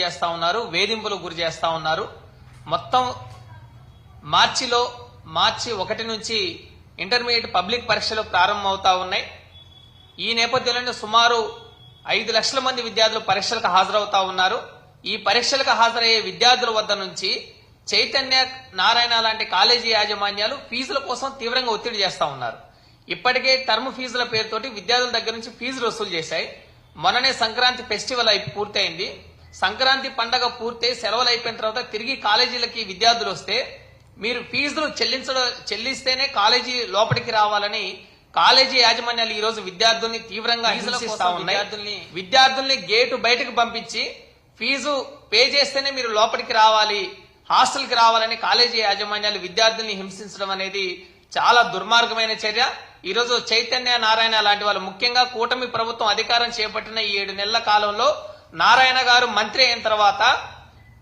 చేస్తా ఉన్నారు, వేధింపులకు గురి చేస్తా ఉన్నారు. మొత్తం మార్చి 1 నుంచి ఇంటర్మీడియట్ పబ్లిక్ పరీక్షలు ప్రారంభమవుతా ఉన్నాయి. ఈ నేపథ్యంలో సుమారు 5 లక్షల మంది విద్యార్థులు పరీక్షలకు హాజరవుతా ఉన్నారు. ఈ పరీక్షలకు హాజరయ్యే విద్యార్థుల వద్ద నుంచి చైతన్య, నారాయణ లాంటి కాలేజీ యాజమాన్యాలు ఫీజుల కోసం తీవ్రంగా ఒత్తిడి చేస్తా ఉన్నారు. ఇప్పటికే టర్మ్ ఫీజుల పేరుతోటి విద్యార్థుల దగ్గర నుంచి ఫీజులు వసూలు చేశాయి. మొన్ననే సంక్రాంతి ఫెస్టివల్ పూర్తయింది. సంక్రాంతి పండగ పూర్తయి సెలవులు అయిపోయిన తర్వాత తిరిగి కాలేజీలకి విద్యార్థులు వస్తే మీరు ఫీజులు చెల్లిస్తేనే కాలేజీ లోపలికి రావాలని కాలేజీ యాజమాన్యాలు ఈ రోజు విద్యార్థుల్ని తీవ్రంగా హింసిస్తా ఉన్నాయి. విద్యార్థుల్ని గేటు బయటకు పంపించి ఫీజు పే చేస్తేనే మీరు లోపలికి రావాలి, హాస్టల్కి రావాలని కాలేజీ యాజమాన్యాలు విద్యార్థుల్ని హింసించడం అనేది చాలా దుర్మార్గమైన చర్య. ఈ రోజు చైతన్య, నారాయణ లాంటి వాళ్ళు, ముఖ్యంగా కూటమి ప్రభుత్వం అధికారం చేపట్టిన ఈ 7 నెలల కాలంలో నారాయణ గారు మంత్రి అయిన తర్వాత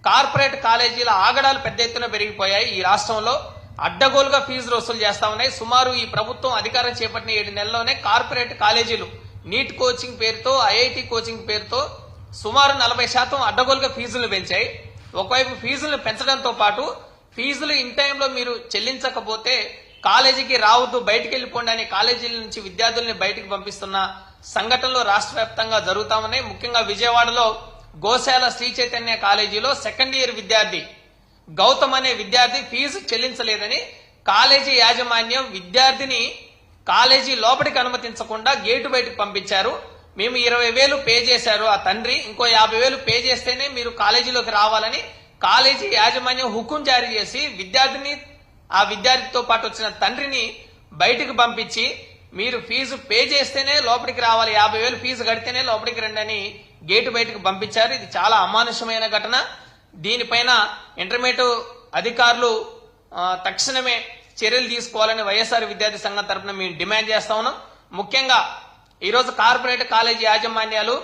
కార్పొరేట్ కాలేజీల ఆగడాలు పెద్ద ఎత్తున పెరిగిపోయాయి. ఈ రాష్ట్రంలో అడ్డగోలుగా ఫీజులు వసూలు చేస్తా ఉన్నాయి. సుమారు ఈ ప్రభుత్వం అధికారం చేపట్టిన 7 నెలల్లోనే కార్పొరేట్ కాలేజీలు నీట్ కోచింగ్ పేరుతో, ఐఐటి కోచింగ్ పేరుతో సుమారు 40% అడ్డగోలుగా ఫీజులు పెంచాయి. ఒకవైపు ఫీజులను పెంచడంతో పాటు ఫీజులు ఇన్ టైంలో మీరు చెల్లించకపోతే కాలేజీకి రావద్దు, బయటికి వెళ్లిపోండి అని కాలేజీల నుంచి విద్యార్థుల్ని బయటికి పంపిస్తున్న సంఘటనలు రాష్ట్ర వ్యాప్తంగా జరుగుతా ఉన్నాయి. ముఖ్యంగా విజయవాడలో గోశాల శ్రీ చైతన్య కాలేజీలో సెకండ్ ఇయర్ విద్యార్థి గౌతమ్ అనే విద్యార్థి ఫీజు చెల్లించలేదని కాలేజీ యాజమాన్యం విద్యార్థిని కాలేజీ లోపలికి అనుమతించకుండా గేటు బయటకు పంపించారు. మేము 20,000 పే చేశారు ఆ తండ్రి, ఇంకో 50,000 పే చేస్తేనే మీరు కాలేజీలోకి రావాలని కాలేజీ యాజమాన్యం హుకుం జారీ చేసి ఆ విద్యార్థితో పాటు వచ్చిన తండ్రిని బయటకు పంపించి మీరు ఫీజు పే చేస్తేనే లోపలికి రావాలి, 50,000 ఫీజు కడితేనే లోపలికి రండి అని గేటు బయటకు పంపించారు. ఇది చాలా అమానుషమైన ఘటన. దీనిపైన ఇంటర్మీడియట్ అధికారులు తక్షణమే చర్యలు తీసుకోవాలని వైఎస్ఆర్ విద్యార్థి సంఘం తరఫున మేము డిమాండ్ చేస్తా ఉన్నాం. ముఖ్యంగా ఈరోజు కార్పొరేట్ కాలేజీ యాజమాన్యాలు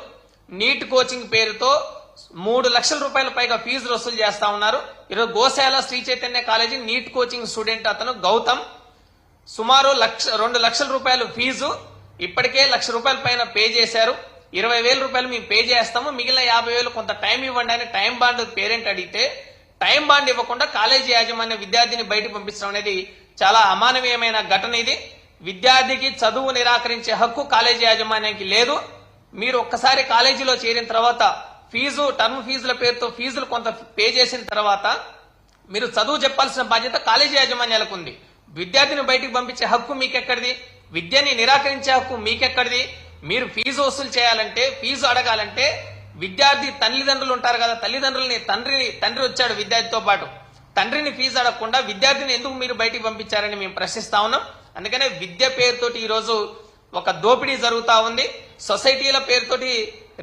నీట్ కోచింగ్ పేరుతో 3 లక్షల రూపాయల పైగా ఫీజులు వసూలు చేస్తా ఉన్నారు. ఈరోజు గోశాల Sri Chaitanya college NEET coaching student అతను గౌతమ్ సుమారు 2 లక్షల రూపాయలు ఫీజు ఇప్పటికే 1 లక్ష రూపాయల పైన పే చేశారు. 20,000 రూపాయలు మేము పే చేస్తాము, మిగిలిన 50,000 కొంత టైం ఇవ్వండి అని టైం బాండ్ పేరెంట్ అడిగితే టైం బాండ్ ఇవ్వకుండా కాలేజీ యాజమాన్య విద్యార్థిని బయటకు పంపించడం అనేది చాలా అమానవీయమైన ఘటన. ఇది విద్యార్థికి చదువు నిరాకరించే హక్కు కాలేజీ యాజమాన్యానికి లేదు. మీరు ఒక్కసారి కాలేజీలో చేరిన తర్వాత టర్మ్ ఫీజుల పేరుతో ఫీజులు కొంత పే చేసిన తర్వాత మీరు చదువు చెప్పాల్సిన బాధ్యత కాలేజీ యాజమాన్యాలకు ఉంది. విద్యార్థిని బయటకు పంపించే హక్కు మీకెక్కడిది? విద్యని నిరాకరించే హక్కు మీకెక్కడిది? మీరు ఫీజు వసూలు చేయాలంటే, ఫీజు అడగాలంటే విద్యార్థి తల్లిదండ్రులు ఉంటారు కదా, తల్లిదండ్రులని తండ్రి వచ్చాడు విద్యార్థితో పాటు, తండ్రిని ఫీజు అడగకుండా విద్యార్థిని ఎందుకు మీరు బయటికి పంపించారని మేము ప్రశ్నిస్తా ఉన్నాం. అందుకనే విద్య పేరుతోటి ఈరోజు ఒక దోపిడీ జరుగుతా ఉంది. సొసైటీల పేరుతోటి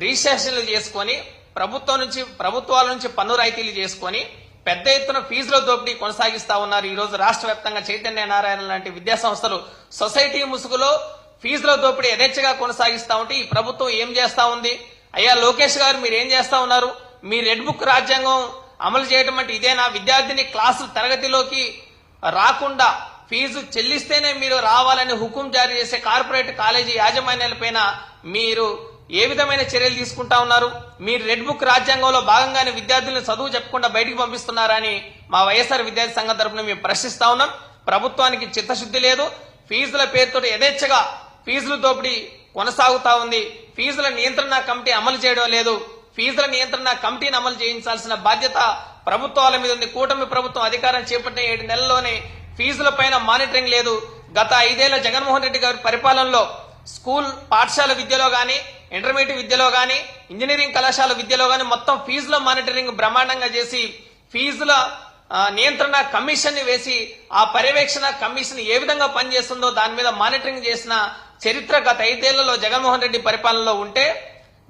రిజిస్ట్రేషన్లు చేసుకొని ప్రభుత్వాల నుంచి పన్ను రాయితీలు చేసుకొని పెద్ద ఎత్తున ఫీజుల దోపిడీ కొనసాగిస్తా ఉన్నారు. ఈ రోజు రాష్ట్ర వ్యాప్తంగా చైతన్య, నారాయణ లాంటి విద్యా సంస్థలు సొసైటీ ముసుగులో ఫీజుల దోపిడీ యథేచ్ఛగా కొనసాగిస్తా ఉంటే ఈ ప్రభుత్వం ఏం చేస్తా ఉంది? అయ్యా లోకేష్ గారు, మీరు ఏం చేస్తా ఉన్నారు? మీ రెడ్ బుక్ రాజ్యాంగం అమలు చేయడం అంటే ఇదేనా? విద్యార్థిని క్లాసు తరగతిలోకి రాకుండా ఫీజు చెల్లిస్తేనే మీరు రావాలని హుకుం జారీ చేసే కార్పొరేట్ కాలేజీ యాజమాన్యాలపైన మీరు ఏ విధమైన చర్యలు తీసుకుంటా ఉన్నారు? మీరు రెడ్ బుక్ రాజ్యాంగంలో భాగంగానే విద్యార్థులను చదువు చెప్పకుండా బయటికి పంపిస్తున్నారని మా వైఎస్ఆర్ విద్యార్థి సంఘం తరఫున మేము ప్రశ్నిస్తా ఉన్నాం. ప్రభుత్వానికి చిత్తశుద్ధి లేదు. ఫీజుల పేరుతో యథేచ్ఛగా ఫీజుల దోపిడీ కొనసాగుతా ఉంది. ఫీజుల నియంత్రణ కమిటీ అమలు చేయడం లేదు. ఫీజుల నియంత్రణ కమిటీని అమలు చేయించాల్సిన బాధ్యత ప్రభుత్వాల మీద ఉంది. కూటమి ప్రభుత్వం అధికారం చేపట్టిన 7 నెలల్లోనే ఫీజుల పైన మానిటరింగ్ లేదు. గత 5 ఏళ్ల జగన్మోహన్ రెడ్డి గారి పరిపాలనలో స్కూల్ పాఠశాల విద్యలో గాని, ఇంటర్మీడియట్ విద్యలో గాని, ఇంజనీరింగ్ కళాశాల విద్యలో గాని మొత్తం ఫీజుల మానిటరింగ్ బ్రహ్మాండంగా చేసి ఫీజుల నియంత్రణ కమిషన్ ని వేసి ఆ పర్యవేక్షణ కమిషన్ ఏ విధంగా పనిచేస్తుందో దాని మీద మానిటరింగ్ చేసిన చరిత్ర గత 5 ఏళ్లలో జగన్మోహన్ రెడ్డి పరిపాలనలో ఉంటే,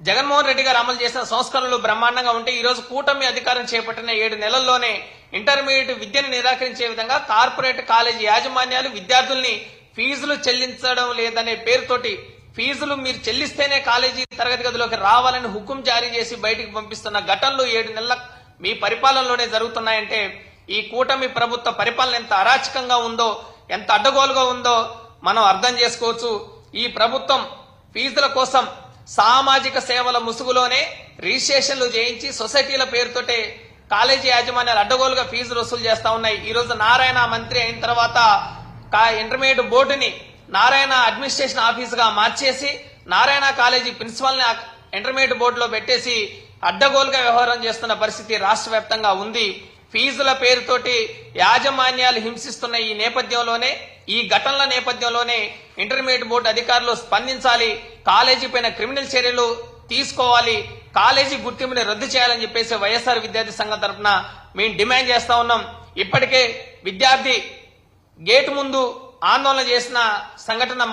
జగన్మోహన్ రెడ్డి గారు అమలు చేసిన సంస్కరణలు బ్రహ్మాండంగా ఉంటే ఈ రోజు కూటమి అధికారం చేపట్టిన 7 నెలల్లోనే ఇంటర్మీడియట్ విద్యను నిరాకరించే విధంగా కార్పొరేట్ కాలేజీ యాజమాన్యాలు విద్యార్థుల్ని ఫీజులు చెల్లించడం లేదనే పేరుతోటి ఫీజులు మీరు చెల్లిస్తేనే కాలేజీ తరగతి గదిలోకి రావాలని హుకుం జారీ చేసి బయటికి పంపిస్తున్న ఘటనలు 7 నెలల మీ పరిపాలనలోనే జరుగుతున్నాయంటే ఈ కూటమి ప్రభుత్వ పరిపాలన ఎంత అరాచకంగా ఉందో, ఎంత అడ్డగోలుగా ఉందో మనం అర్థం చేసుకోవచ్చు. ఈ ప్రభుత్వం ఫీజుల కోసం సామాజిక సేవల ముసుగులోనే రిజిస్ట్రేషన్లు చేయించి సొసైటీల పేరుతోటే కాలేజీ యాజమాన్యాలు అడ్డగోలుగా ఫీజులు వసూలు చేస్తా ఉన్నాయి. ఈ రోజు నారాయణ మంత్రి అయిన తర్వాత ఇంటర్మీడియట్ బోర్డుని నారాయణ అడ్మినిస్ట్రేషన్ ఆఫీసుగా మార్చేసి నారాయణ కాలేజీ ప్రిన్సిపల్ ని ఇంటర్మీడియట్ బోర్డులో పెట్టేసి అడ్డగోలుగా వ్యవహారం చేస్తున్న పరిస్థితి రాష్ట్ర వ్యాప్తంగా ఉంది. ఫీజుల పేరుతోటి యాజమాన్యాలు హింసిస్తున్న ఈ నేపథ్యంలోనే, ఈ ఘటనల నేపథ్యంలోనే ఇంటర్మీడియట్ బోర్డు అధికారులు స్పందించాలి, కాలేజీ పైన క్రిమినల్ చర్యలు తీసుకోవాలి, కాలేజీ గుర్తింపుని రద్దు చేయాలని చెప్పేసి వైఎస్ఆర్ విద్యార్థి సంఘం తరఫున మేము డిమాండ్ చేస్తా ఉన్నాం. ఇప్పటికే విద్యార్థి గేటు ముందు ఆందోళన చేసిన సంఘటన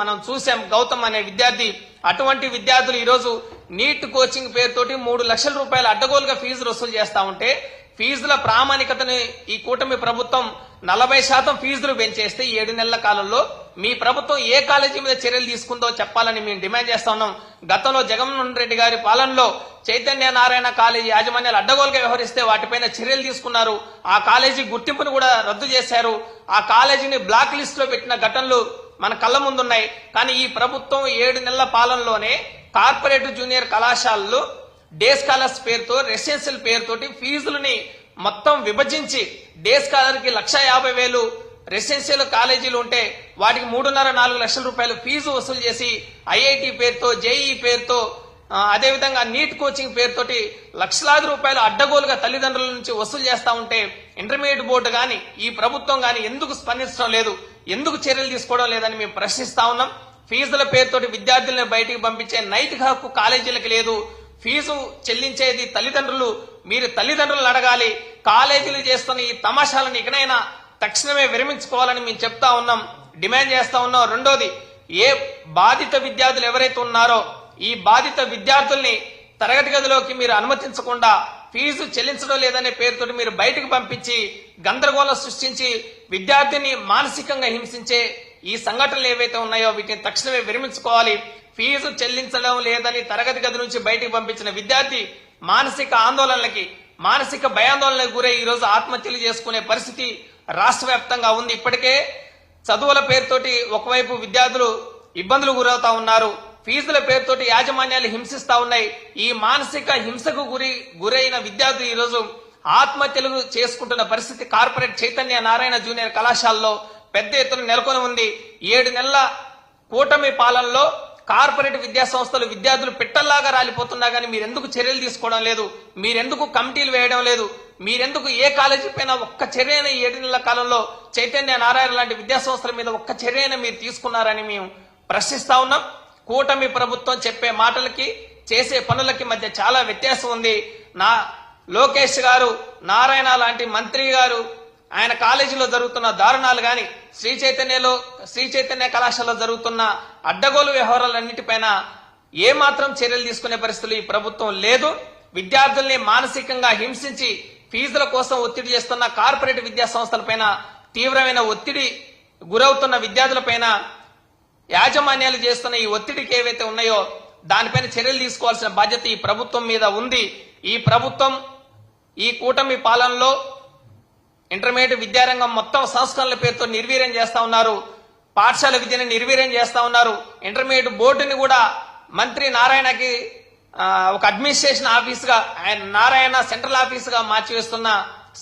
మనం చూసాం. గౌతమ్ అనే విద్యార్థి, అటువంటి విద్యార్థులు ఈరోజు నీట్ కోచింగ్ పేరుతోటి 3 లక్షల రూపాయల అడ్డగోలుగా ఫీజులు వసూలు చేస్తా ఉంటే, ఫీజుల ప్రామాణికతని ఈ కూటమి ప్రభుత్వం 40% ఫీజులు పెంచేస్తే 7 నెలల కాలంలో మీ ప్రభుత్వం ఏ కాలేజీ మీద చర్యలు తీసుకుందో చెప్పాలని మేము డిమాండ్ చేస్తా ఉన్నాం. గతంలో జగన్మోహన్ రెడ్డి గారి పాలనలో చైతన్య నారాయణ కాలేజీ యాజమాన్యాలు అడ్డగోలుగా వ్యవహరిస్తే వాటిపైన చర్యలు తీసుకున్నారు. ఆ కాలేజీ గుర్తింపును కూడా రద్దు చేశారు. ఆ కాలేజీని బ్లాక్ లిస్ట్ లో పెట్టిన ఘటనలు మన కళ్ళ ముందున్నాయి. కానీ ఈ ప్రభుత్వం 7 నెలల పాలనలోనే కార్పొరేట్ జూనియర్ కళాశాలలు డే స్కాలర్స్ పేరుతో, రెసిడెన్షియల్ పేరుతోటి ఫీజులని మొత్తం విభజించి డే స్కాలర్ కి 1,50,000 రెసిడెన్షియల్ కాలేజీలు ఉంటే వాటికి 3.5-4 లక్షల రూపాయలు ఫీజు వసూలు చేసి ఐఐటి పేరుతో, జేఈ పేరుతో, అదేవిధంగా నీట్ కోచింగ్ పేరుతోటి లక్షలాది రూపాయలు అడ్డగోలుగా తల్లిదండ్రుల నుంచి వసూలు చేస్తా ఉంటే ఇంటర్మీడియట్ బోర్డు గాని ఈ ప్రభుత్వం గాని ఎందుకు స్పందించడం లేదు, ఎందుకు చర్యలు తీసుకోవడం లేదని మేము ప్రశ్నిస్తా ఉన్నాం. ఫీజుల పేరుతోటి విద్యార్థులను బయటికి పంపించే నైతిక హక్కు కాలేజీలకు లేదు. ఫీజు చెల్లించేది తల్లిదండ్రులు. మీరు తల్లిదండ్రులను అడగాలి. కాలేజీలు చేస్తున్న ఈ తమాషాలను ఇకనైనా తక్షణమే విరమించుకోవాలని మేము చెప్తా ఉన్నాం, డిమాండ్ చేస్తా ఉన్నాం. రెండోది, ఏ బాధిత విద్యార్థులు ఎవరైతే ఉన్నారో ఈ బాధిత విద్యార్థుల్ని తరగతి గదిలోకి మీరు అనుమతించకుండా ఫీజు చెల్లించడం లేదనే పేరుతోటి మీరు బయటకు పంపించి గందరగోళం సృష్టించి విద్యార్థిని మానసికంగా హింసించే ఈ సంఘటనలు ఏవైతే ఉన్నాయో వీటిని తక్షణమే విరమించుకోవాలి. ఫీజు చెల్లించడం లేదని తరగతి గది నుంచి బయటకు పంపించిన విద్యార్థి మానసిక ఆందోళనలకి, మానసిక భయాందోళనలకు గురై ఈ రోజు ఆత్మహత్యలు చేసుకునే పరిస్థితి రాష్ట్ర వ్యాప్తంగా ఉంది. ఇప్పటికే చదువుల పేరుతోటి ఒకవైపు విద్యార్థులు ఇబ్బందులు గురవుతా ఉన్నారు, ఫీజుల పేరుతోటి యాజమాన్యాలు హింసిస్తా ఉన్నాయి. ఈ మానసిక హింసకు గురైన విద్యార్థులు ఈ రోజు ఆత్మహత్యలు చేసుకుంటున్న పరిస్థితి కార్పొరేట్ చైతన్య నారాయణ జూనియర్ కళాశాలలో పెద్ద ఎత్తున నెలకొని ఉంది. 7 నెలల కూటమి పాలనలో కార్పొరేట్ విద్యా సంస్థలు విద్యార్థులు పిట్టల్లాగా రాలిపోతున్నా గానీ మీరెందుకు చర్యలు తీసుకోవడం లేదు, మీరెందుకు కమిటీలు వేయడం లేదు, మీరెందుకు ఏ కాలేజీ పైన ఒక్క చర్యన 7 నెలల కాలంలో చైతన్య నారాయణ లాంటి విద్యా సంస్థల మీద ఒక్క చర్యన మీరు తీసుకున్నారని మేము ప్రశ్నిస్తా ఉన్నాం. కూటమి ప్రభుత్వం చెప్పే మాటలకి చేసే పనులకి మధ్య చాలా వ్యత్యాసం ఉంది. లోకేష్ గారు, నారాయణ లాంటి మంత్రి గారు, ఆయన కాలేజీలో జరుగుతున్న దారుణాలు గాని, శ్రీ చైతన్య కళాశాలలో జరుగుతున్న అడ్డగోలు వ్యవహారాలన్నిటిపైన ఏమాత్రం చర్యలు తీసుకునే పరిస్థితులు ఈ ప్రభుత్వం లేదు. విద్యార్థుల్ని మానసికంగా హింసించి ఫీజుల కోసం ఒత్తిడి చేస్తున్న కార్పొరేట్ విద్యా సంస్థలపైన, తీవ్రమైన ఒత్తిడి గురవుతున్న విద్యార్థులపైన యాజమాన్యాలు చేస్తున్న ఈ ఒత్తిడికి ఏవైతే ఉన్నాయో దానిపైన చర్యలు తీసుకోవాల్సిన బాధ్యత ఈ ప్రభుత్వం మీద ఉంది. ఈ ప్రభుత్వం ఈ కూటమి పాలనలో ఇంటర్మీడియట్ విద్యారంగం మొత్తం సంస్కరణల పేరుతో నిర్వీర్యం చేస్తా ఉన్నారు. పాఠశాల విద్యను నిర్వీర్యం చేస్తా ఉన్నారు. ఇంటర్మీడియట్ బోర్డుని కూడా మంత్రి నారాయణకి ఒక అడ్మినిస్ట్రేషన్ ఆఫీస్ గా, ఆయన నారాయణ సెంట్రల్ ఆఫీస్ గా మార్చివేస్తున్న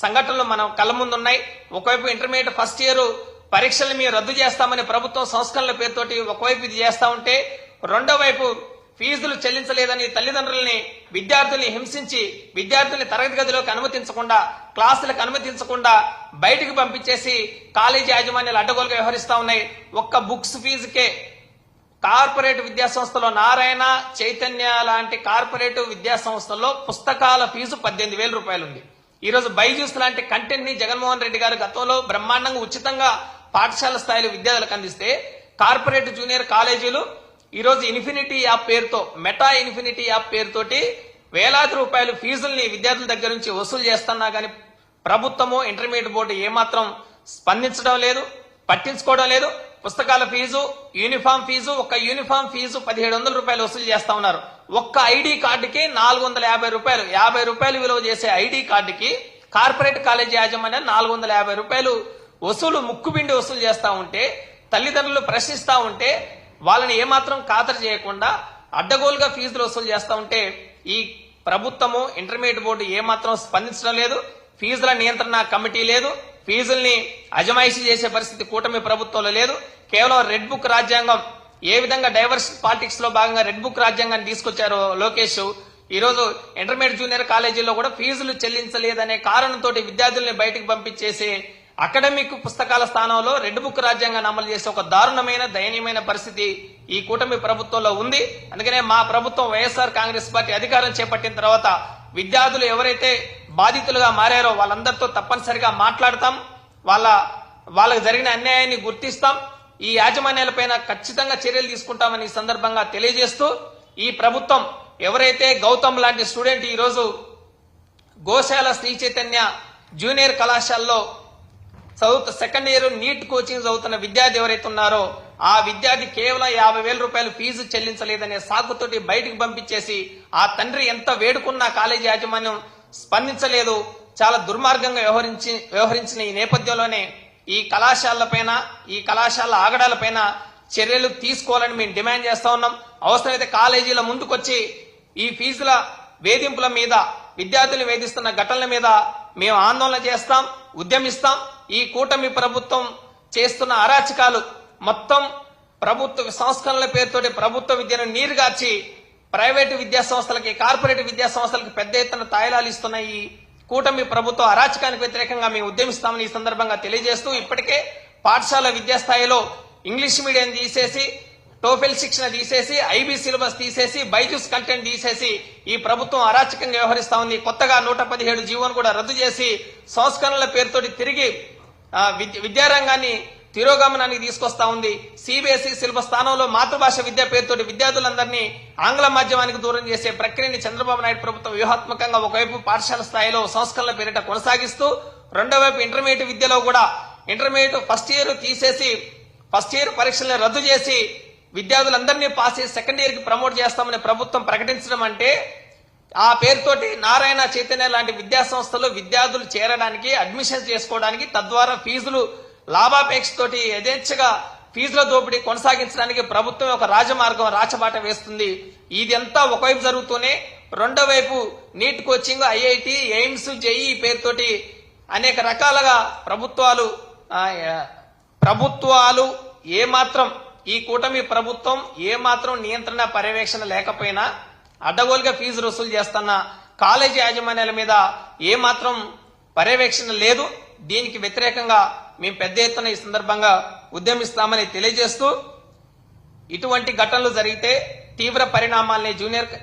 సంఘటనలు మనం కళ్ళ ముందున్నాయి. ఒకవైపు ఇంటర్మీడియట్ ఫస్ట్ ఇయర్ పరీక్షలు మీరు రద్దు చేస్తామని ప్రభుత్వం సంస్కరణల పేరుతోటి ఒకవైపు ఇది చేస్తా ఉంటే, రెండో వైపు ఫీజులు చెల్లించలేదని తల్లిదండ్రుల్ని, విద్యార్థుల్ని హింసించి విద్యార్థుల్ని తరగతి గదిలోకి అనుమతించకుండా, క్లాసులకు అనుమతించకుండా బయటికి పంపించేసి కాలేజీ యాజమాన్యాలు అడ్డగోలుగా వ్యవహరిస్తా ఉన్నాయి. ఒక్క బుక్స్ ఫీజుకే కార్పొరేట్ విద్యా సంస్థలో, నారాయణ, చైతన్య లాంటి కార్పొరేట్ విద్యా సంస్థల్లో పుస్తకాల ఫీజు 18,000 రూపాయలు ఉంది. ఈ రోజు బైజూస్ లాంటి కంటెంట్ ని జగన్మోహన్ రెడ్డి గారు గతంలో బ్రహ్మాండంగా ఉచితంగా పాఠశాల స్థాయిలో విద్యార్థులకు అందిస్తే, కార్పొరేట్ జూనియర్ కాలేజీలు ఈ రోజు ఇన్ఫినిటీ యాప్ పేరుతో, మెటా ఇన్ఫినిటీ యాప్ పేరుతోటి వేలాది రూపాయలు ఫీజుల్ని విద్యార్థుల దగ్గర నుంచి వసూలు చేస్తున్నా గానీ ప్రభుత్వము, ఇంటర్మీడియట్ బోర్డు ఏమాత్రం స్పందించడం లేదు, పట్టించుకోవడం లేదు. పుస్తకాల ఫీజు, యూనిఫామ్ ఫీజు, ఒక్క యూనిఫామ్ ఫీజు 1,700 రూపాయలు వసూలు చేస్తా ఉన్నారు. ఒక్క ఐడి కార్డుకి 450 రూపాయలు, 50 రూపాయలు విలువ చేసే ఐడి కార్డుకి కార్పొరేట్ కాలేజీ యాజమాన్యం 450 రూపాయలు వసూలు, ముక్కుబిండి వసూలు చేస్తా ఉంటే, తల్లిదండ్రులు ప్రశ్నిస్తా ఉంటే వాళ్ళని ఏమాత్రం ఖాతరు చేయకుండా అడ్డగోలుగా ఫీజులు వసూలు చేస్తా ఉంటే ఈ ప్రభుత్వము ఇంటర్మీడియట్ బోర్డు ఏమాత్రం స్పందించడం లేదు. ఫీజుల నియంత్రణ కమిటీ లేదు. ఫీజుల్ని అజమాయిషీ చేసే పరిస్థితి కూటమి ప్రభుత్వంలో లేదు. కేవలం రెడ్ బుక్ రాజ్యాంగం, ఏ విధంగా డైవర్స్ పాలిటిక్స్ లో భాగంగా రెడ్ బుక్ రాజ్యాంగాన్ని తీసుకొచ్చారో లోకేష్, ఈ రోజు ఇంటర్మీడియట్ జూనియర్ కాలేజీల్లో కూడా ఫీజులు చెల్లించలేదనే కారణంతో విద్యార్థుల్ని బయటకు పంపించేసి అకాడమిక్ పుస్తకాల స్థానంలో రెడ్ బుక్ రాజ్యాంగాన్ని అమలు చేసే ఒక దారుణమైన దయనీయమైన పరిస్థితి ఈ కూటమి ప్రభుత్వంలో ఉంది. అందుకనే మా ప్రభుత్వం వైఎస్ఆర్ కాంగ్రెస్ పార్టీ అధికారం చేపట్టిన తర్వాత విద్యార్థులు ఎవరైతే బాధితులుగా మారారో వాళ్ళందరితో తప్పనిసరిగా మాట్లాడతాం, వాళ్ళకు జరిగిన అన్యాయాన్ని గుర్తిస్తాం, ఈ యాజమాన్యాలపైన ఖచ్చితంగా చర్యలు తీసుకుంటామని ఈ సందర్భంగా తెలియజేస్తూ, ఈ ప్రభుత్వం ఎవరైతే గౌతమ్ లాంటి స్టూడెంట్ ఈ రోజు గోశాల శ్రీ చైతన్య జూనియర్ కళాశాలలో సెకండ్ ఇయర్ నీట్ కోచింగ్ చదువుతున్న విద్యార్థి ఎవరైతే ఉన్నారో ఆ విద్యార్థి కేవలం 50,000 రూపాయలు ఫీజు చెల్లించలేదనే సాకుతోటి బయటికి పంపించేసి ఆ తండ్రి ఎంత వేడుకున్నా కాలేజీ యాజమాన్యం స్పందించలేదు. చాలా దుర్మార్గంగా వ్యవహరించిన ఈ నేపథ్యంలోనే ఈ కళాశాలపైన, ఈ కళాశాల ఆగడాలపైన చర్యలు తీసుకోవాలని మేము డిమాండ్ చేస్తా ఉన్నాం. అవసరమైతే కాలేజీల ముందుకొచ్చి ఈ ఫీజుల వేధింపుల మీద, విద్యార్థులు వేధిస్తున్న ఘటనల మీద మేము ఆందోళన చేస్తాం, ఉద్యమిస్తాం. ఈ కూటమి ప్రభుత్వం చేస్తున్న అరాచకాలు మొత్తం ప్రభుత్వ సంస్కరణల పేరుతోటి ప్రభుత్వ విద్యను నీరుగార్చి ప్రైవేటు విద్యా సంస్థలకి, కార్పొరేట్ విద్యా సంస్థలకు పెద్ద ఎత్తున తాయిలాలు ఇస్తున్న ఈ కూటమి ప్రభుత్వ అరాచకానికి వ్యతిరేకంగా మేము ఉద్యమిస్తామని ఈ సందర్భంగా తెలియజేస్తూ, ఇప్పటికే పాఠశాల విద్యాస్థాయిలో ఇంగ్లీష్ మీడియం తీసేసి, టోఫెల్ శిక్షణ తీసేసి, ఐబీ సిలబస్ తీసేసి, బైజూస్ కంటెంట్ తీసేసి ఈ ప్రభుత్వం అరాచకంగా వ్యవహరిస్తా ఉంది. కొత్తగా 117 జీవోను కూడా రద్దు చేసి సంస్కరణల పేరుతోటి తిరిగి విద్యారంగాన్ని తిరోగమనానికి తీసుకొస్తా ఉంది. సిబిఎస్ఈ సిలబస్ స్థానంలో మాతృభాష విద్య పేరుతోటి విద్యార్థులందరినీ ఆంగ్ల మాధ్యమానికి దూరం చేసే ప్రక్రియని చంద్రబాబు నాయుడు ప్రభుత్వం వ్యూహాత్మకంగా ఒకవైపు పాఠశాల స్థాయిలో సంస్కరణల పేరిట కొనసాగిస్తూ, రెండో వైపు ఇంటర్మీడియట్ విద్యలో కూడా ఇంటర్మీడియట్ ఫస్ట్ ఇయర్ తీసేసి, ఫస్ట్ ఇయర్ పరీక్షలను రద్దు చేసి విద్యార్థులందరినీ పాస్ చేసి సెకండ్ ఇయర్ కి ప్రమోట్ చేస్తామని ప్రభుత్వం ప్రకటించడం అంటే, ఆ పేరుతోటి నారాయణ చైతన్య లాంటి విద్యా సంస్థలు విద్యార్థులు చేరడానికి, అడ్మిషన్ చేసుకోవడానికి, తద్వారా ఫీజులు లాభాపేక్షతోటి యథేచ్ఛగా ఫీజుల దోపిడీ కొనసాగించడానికి ప్రభుత్వం ఒక రాజమార్గం, రాచబాట వేస్తుంది. ఇదంతా ఒకవైపు జరుగుతూనే రెండో వైపు NEET coaching, IIT, AIIMS, JEE పేరుతోటి అనేక రకాలుగా ప్రభుత్వాలు ఏమాత్రం, ఈ కూటమి ప్రభుత్వం ఏమాత్రం నియంత్రణ పర్యవేక్షణ లేకపోయినా అడ్డగోలుగా ఫీజు వసూలు చేస్తున్న కాలేజీ యాజమాన్యాల మీద ఏమాత్రం పర్యవేక్షణ లేదు. దీనికి వ్యతిరేకంగా మేము పెద్ద ఎత్తున ఈ సందర్భంగా ఉద్యమిస్తామని తెలియజేస్తూ, ఇటువంటి ఘటనలు జరిగితే తీవ్ర పరిణామాల్ని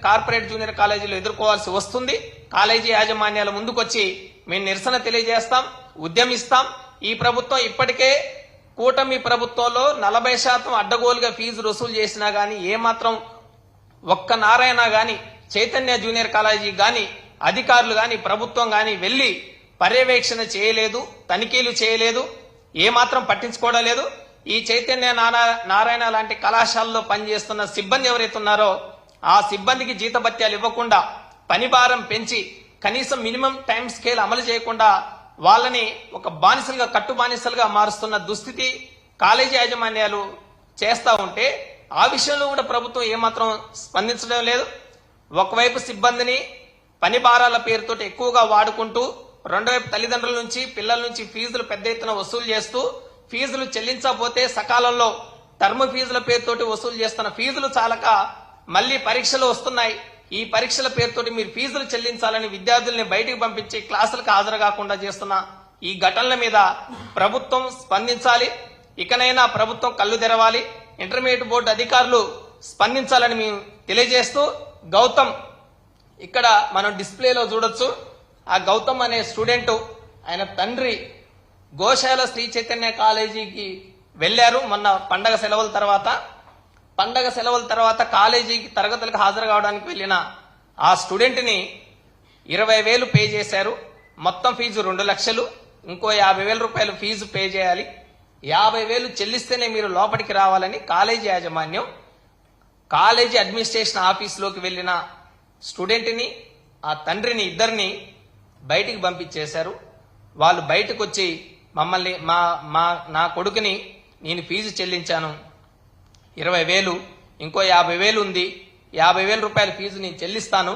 కార్పొరేట్ జూనియర్ కాలేజీలు ఎదుర్కోవాల్సి వస్తుంది. కాలేజీ యాజమాన్యాల ముందుకొచ్చి మేము నిరసన తెలియజేస్తాం, ఉద్యమిస్తాం. ఈ ప్రభుత్వం ఇప్పటికే కూటమి ప్రభుత్వంలో 40% అడ్డగోలుగా ఫీజు వసూలు చేసినా గానీ ఏమాత్రం ఒక్క నారాయణ గాని, చైతన్య జూనియర్ కాలేజీ గాని, అధికారులు గాని, ప్రభుత్వం గాని వెళ్లి పర్యవేక్షణ చేయలేదు, తనిఖీలు చేయలేదు, ఏమాత్రం పట్టించుకోవడం లేదు. ఈ చైతన్య నారాయణ లాంటి కళాశాలలో పనిచేస్తున్న సిబ్బంది ఎవరైతే ఉన్నారో ఆ సిబ్బందికి జీతభత్యాలు ఇవ్వకుండా, పని భారం పెంచి, కనీసం మినిమం టైం స్కేల్ అమలు చేయకుండా వాళ్ళని ఒక బానిసలుగా, కట్టు బానిసలుగా మారుస్తున్న దుస్థితి కాలేజీ యాజమాన్యాలు చేస్తా ఉంటే ఆ విషయంలో కూడా ప్రభుత్వం ఏమాత్రం స్పందించడం లేదు. ఒకవైపు సిబ్బందిని పని భారాల పేరుతో ఎక్కువగా వాడుకుంటూ, రెండో వైపు తల్లిదండ్రుల నుంచి, పిల్లల నుంచి ఫీజులు పెద్ద ఎత్తున వసూలు చేస్తూ, ఫీజులు చెల్లించకపోతే సకాలంలో టర్మ్ ఫీజుల పేరుతోటి వసూలు చేస్తున్న ఫీజులు చాలక మళ్లీ పరీక్షలు వస్తున్నాయి. ఈ పరీక్షల పేరుతోటి మీరు ఫీజులు చెల్లించాలని విద్యార్థుల్ని బయటికి పంపించి క్లాసులకు హాజరు కాకుండా చేస్తున్న ఈ ఘటనల మీద ప్రభుత్వం స్పందించాలి. ఇకనైనా ప్రభుత్వం కళ్ళు తెరవాలి. ఇంటర్మీడియట్ బోర్డు అధికారులు స్పందించాలని మేము తెలియజేస్తూ, గౌతమ్ ఇక్కడ మనం డిస్ప్లేలో చూడొచ్చు. ఆ గౌతమ్ అనే స్టూడెంట్, ఆయన తండ్రి గోశాల శ్రీ చైతన్య కాలేజీకి వెళ్లారు మొన్న పండగ సెలవుల తర్వాత కాలేజీకి తరగతులకు హాజరు కావడానికి వెళ్లిన ఆ స్టూడెంట్ ని 20,000 పే చేశారు. మొత్తం ఫీజు 2 లక్షలు, ఇంకో 50,000 రూపాయలు ఫీజు పే చేయాలి. 50,000 చెల్లిస్తేనే మీరు లోపలికి రావాలని కాలేజీ యాజమాన్యం కాలేజీ అడ్మినిస్ట్రేషన్ ఆఫీసులోకి వెళ్లిన స్టూడెంట్ ని, ఆ తండ్రిని, ఇద్దరిని బయటికి పంపించేశారు. వాళ్ళు బయటకు వచ్చి మమ్మల్ని, నా కొడుకుని నేను ఫీజు చెల్లించాను 20,000, ఇంకో 50,000 ఉంది, 50,000 రూపాయల ఫీజు నేను చెల్లిస్తాను,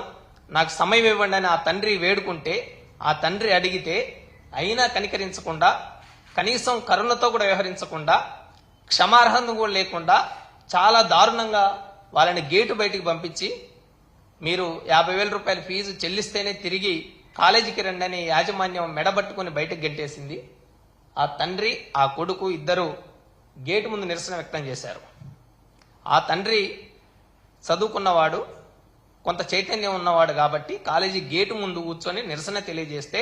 నాకు సమయం ఇవ్వండి అని ఆ తండ్రి వేడుకుంటే, ఆ తండ్రి అడిగితే అయినా కనికరించకుండా, కనీసం కరుణతో కూడా వ్యవహరించకుండా, క్షమార్హం కూడా లేకుండా చాలా దారుణంగా వాళ్ళని గేటు బయటికి పంపించి, మీరు 50,000 రూపాయల ఫీజు చెల్లిస్తేనే తిరిగి కాలేజీకి రండి అని యాజమాన్యం మెడబట్టుకుని బయటకు గెంటేసింది. ఆ తండ్రి ఆ కొడుకు ఇద్దరు గేటు ముందు నిరసన వ్యక్తం చేశారు. ఆ తండ్రి చదువుకున్నవాడు, కొంత చైతన్యం ఉన్నవాడు కాబట్టి కాలేజీ గేటు ముందు కూర్చొని నిరసన తెలియజేస్తే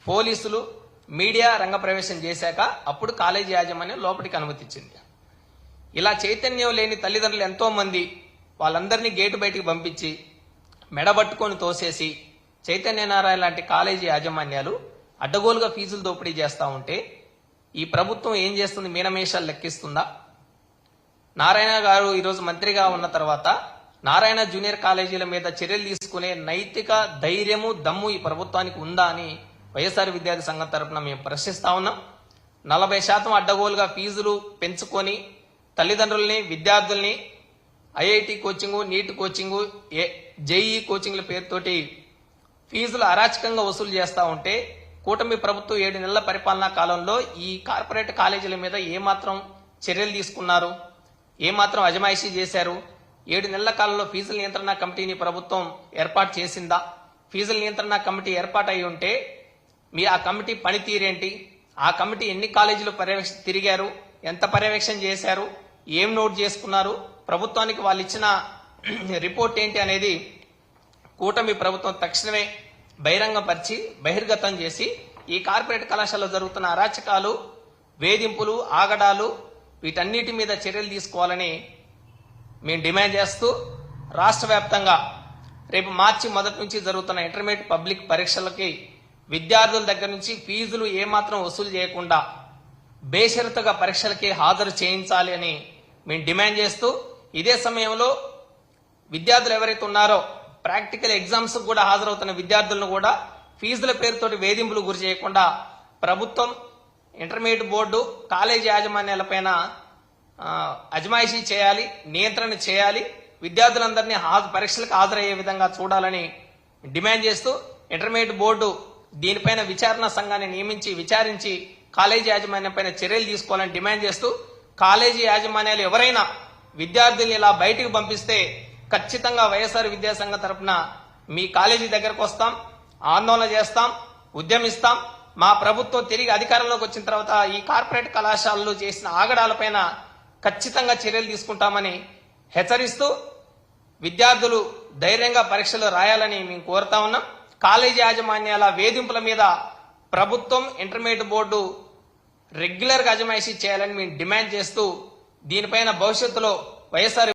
పోలీసులు మీడియా రంగప్రవేశం చేశాక అప్పుడు కాలేజీ యాజమాన్యం లోపలికి అనుమతించింది. ఇలా చైతన్యం లేని తల్లిదండ్రులు ఎంతో మంది వాళ్ళందరినీ గేటు బయటికి పంపించి మెడబట్టుకొని తోసేసి చైతన్య నారాయణ లాంటి కాలేజీ యాజమాన్యాలు అడ్డగోలుగా ఫీజులు దోపిడీ చేస్తూ ఉంటే ఈ ప్రభుత్వం ఏం చేస్తుంది? మీనమేషాలు లెక్కిస్తుందా? నారాయణ గారు ఈరోజు మంత్రిగా ఉన్న తర్వాత నారాయణ జూనియర్ కాలేజీల మీద చర్యలు తీసుకునే నైతిక ధైర్యము, దమ్ము ఈ ప్రభుత్వానికి ఉందా అని వైఎస్ఆర్ విద్యార్థి సంఘం తరఫున మేము ప్రశ్నిస్తా ఉన్నాం. 40% అడ్డగోలుగా ఫీజులు పెంచుకొని తల్లిదండ్రుల్ని, విద్యార్థుల్ని IIT coaching, NEET coaching, JEE కోచింగ్ల పేరుతోటి ఫీజులు అరాచకంగా వసూలు చేస్తూ ఉంటే కూటమి ప్రభుత్వం 7 నెలల పరిపాలనా కాలంలో ఈ కార్పొరేట్ కాలేజీల మీద ఏమాత్రం చర్యలు తీసుకున్నారు? ఏమాత్రం అజమాయిషీ చేశారు? 7 నెలల కాలంలో ఫీజుల నియంత్రణ కమిటీని ప్రభుత్వం ఏర్పాటు చేసిందా? ఫీజుల నియంత్రణ కమిటీ ఏర్పాటు అయి ఉంటే ఆ కమిటీ పనితీరేంటి? ఆ కమిటీ ఎన్ని కాలేజీలు తిరిగారు? ఎంత పర్యవేక్షణ చేశారు? ఏం నోట్ చేసుకున్నారు? ప్రభుత్వానికి వాళ్ళు ఇచ్చిన రిపోర్ట్ ఏంటి అనేది కూటమి ప్రభుత్వం తక్షణమే బహిరంగపరిచి బహిర్గతం చేసి ఈ కార్పొరేట్ కళాశాలలో జరుగుతున్న అరాచకాలు, వేధింపులు, ఆగడాలు వీటన్నిటి మీద చర్యలు తీసుకోవాలని మేము డిమాండ్ చేస్తూ రాష్ట్ర వ్యాప్తంగా రేపు మార్చి 1 నుంచి జరుగుతున్న ఇంటర్మీడియట్ పబ్లిక్ పరీక్షలకి విద్యార్థుల దగ్గర నుంచి ఫీజులు ఏమాత్రం వసూలు చేయకుండా బేషరతుగా పరీక్షలకి హాజరు చేయించాలి అని మేము డిమాండ్ చేస్తూ, ఇదే సమయంలో విద్యార్థులు ఎవరైతే ఉన్నారో ప్రాక్టికల్ ఎగ్జామ్స్ కూడా హాజరవుతున్న విద్యార్థులను కూడా ఫీజుల పేరుతోటి వేధింపులు గురి చేయకుండా ప్రభుత్వం, ఇంటర్మీడియట్ బోర్డు, కాలేజీ యాజమాన్యాలపైన అజమాయిషీ చేయాలి, నియంత్రణ చేయాలి, విద్యార్థులందరినీ పరీక్షలకు హాజరయ్యే విధంగా చూడాలని డిమాండ్ చేస్తూ ఇంటర్మీడియట్ బోర్డు దీనిపైన విచారణ సంఘాన్ని నియమించి విచారించి కాలేజీ యాజమాన్యం పైన చర్యలు తీసుకోవాలని డిమాండ్ చేస్తూ, కాలేజీ యాజమాన్యాలు ఎవరైనా విద్యార్థుల్ని ఇలా బయటకు పంపిస్తే ఖచ్చితంగా వైఎస్ఆర్ విద్యాసంఘం తరఫున మీ కాలేజీ దగ్గరకు వస్తాం, ఆందోళన చేస్తాం, ఉద్యమిస్తాం. మా ప్రభుత్వం తిరిగి అధికారంలోకి వచ్చిన తర్వాత ఈ కార్పొరేట్ కళాశాలలు చేసిన ఆగడాలపైన ఖచ్చితంగా చర్యలు తీసుకుంటామని హెచ్చరిస్తూ విద్యార్థులు ధైర్యంగా పరీక్షలు రాయాలని మేము కోరుతా ఉన్నాం. కాలేజీ యాజమాన్యాల వేధింపుల మీద ప్రభుత్వం, ఇంటర్మీడియట్ బోర్డు రెగ్యులర్ గా అజమాయిషీ చేయాలని మేము డిమాండ్ చేస్తూ దీనిపైన భవిష్యత్తులో వైఎస్ఆర్